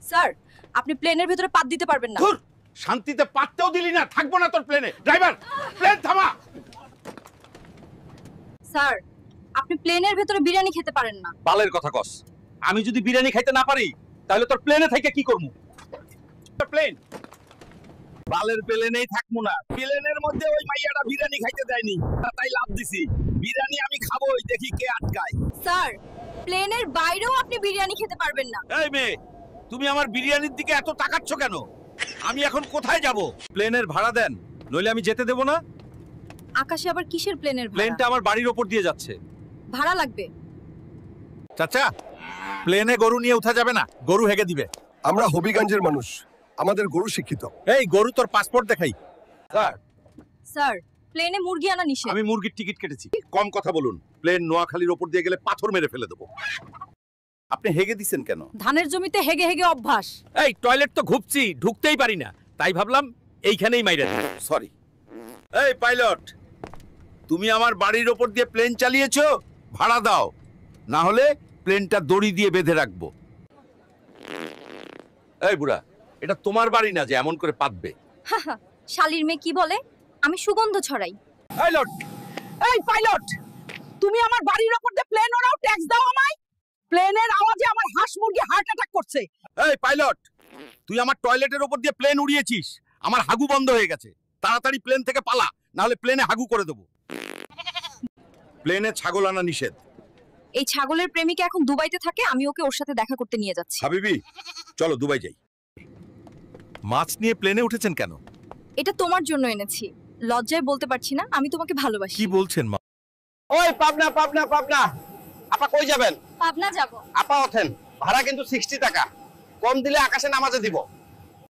Sir আপনি প্লেনের ভিতরে পাত দিতে পারবেন না। ধুর, শান্তিতে পাততেও দিলি না, থাকবো না তোর প্লেনে। ড্রাইভার, প্লেন থামা। স্যার আপনি প্লেনের ভিতরে বিরিয়ানি খেতে পারেন না। বালের কথা কস। আমি যদি বিরিয়ানি খাইতে না পারি তাহলে তোর প্লেনে থেকে কি করব? প্লেন বালের প্লেনেই থাকবো না। প্লেনের মধ্যে ওই মাইয়াটা বিরিয়ানি খাইতে দেয়নি, তাই লাভ দিছি। বিরিয়ানি আমি খাবোই, দেখি কে আটকায়। স্যার প্লেনের বাইরেও আপনি বিরিয়ানি খেতে পারবেন না। এই মেয়ে, তুমি আমার বিরিয়ানির দিকে এত তাকাচ্ছ কেন? আমি এখন কোথায় যাব? প্লেনের ভাড়া দেন, নইলে আমি যেতে দেব না। আকাশে আবার কিসের প্লেনের প্লেনটা আমার বাড়ির ওপর দিয়ে যাচ্ছে। ভাড়া লাগবে? চাচা, প্লেনে গরু নিয়ে উঠা যাবে না, গরু হেগে দিবে। আমরা হবিগঞ্জের মানুষ, আমাদের গরু শিক্ষিত। এই গরু, তোর পাসপোর্ট দেখাই। স্যার, স্যার প্লেনে মুরগি আনা নিষেধ। আমি মুরগির টিকিট কেটেছি। কম কথা বলুন। প্লেন নোয়াখালীর ওপর দিয়ে গেলে পাথর মেরে ফেলে দেবো। আপনি হেগে দিছেন কেন? ধানের জমিতে হেগে হেগে অভ্যাস। এই টয়লেট তো ঘুপছি, ঢুকতেই পারি না, তাই ভাবলাম এইখানেই মাইরা দিই। সরি। এই পাইলট, তুমি আমার বাড়ির ওপর দিয়ে প্লেন চালিয়েছো, ভাড়া দাও, না হলে প্লেনটা দড়ি দিয়ে বেঁধে রাখবো। এই বুড়া, এটা তোমার বাড়ি না যে এমন করে পাতবে। শালির মেয়ে কি বলে? আমি সুগন্ধ ছড়াই। পাইলট, এই পাইলট, তুমি আমার বাড়ির উপর দিয়ে প্লেন ওড়াও, ট্যাক্স দাও আমায়। প্লেনের আওয়াজে আমার হাঁস মুরগি হার্ট অ্যাটাক করছে। এই পাইলট, তুই আমার টয়লেটের ওপর দিয়ে প্লেন উড়িয়েছিস, আমার হাগু বন্ধ হয়ে গেছে। তাড়াতাড়ি প্লেন থেকে পালা, না হলে প্লেনে হাগু করে দেবো। প্লেনে ছাগল আনা নিষেধ। এই ছাগলের প্রেমিকা এখন দুবাইতে থাকে, আমি ওকে ওর সাথে দেখা করতে নিয়ে যাচ্ছি। হাবিবি, চলো দুবাই যাই। মাছ নিয়ে প্লেনে উঠেছেন কেন? এটা তোমার জন্য এনেছি। লজ্জায় বলতে পারছি না, আমি তোমাকে ভালোবাসি। কি বলছেন মা? ওই পাবনা পাবনা পাবনা, আপা কই যাবেন? পাবনা যাব। আপা ওঠেন, ভাড়া কিন্তু 60 টাকা, কম দিলে আকাশে নামাজে দিব।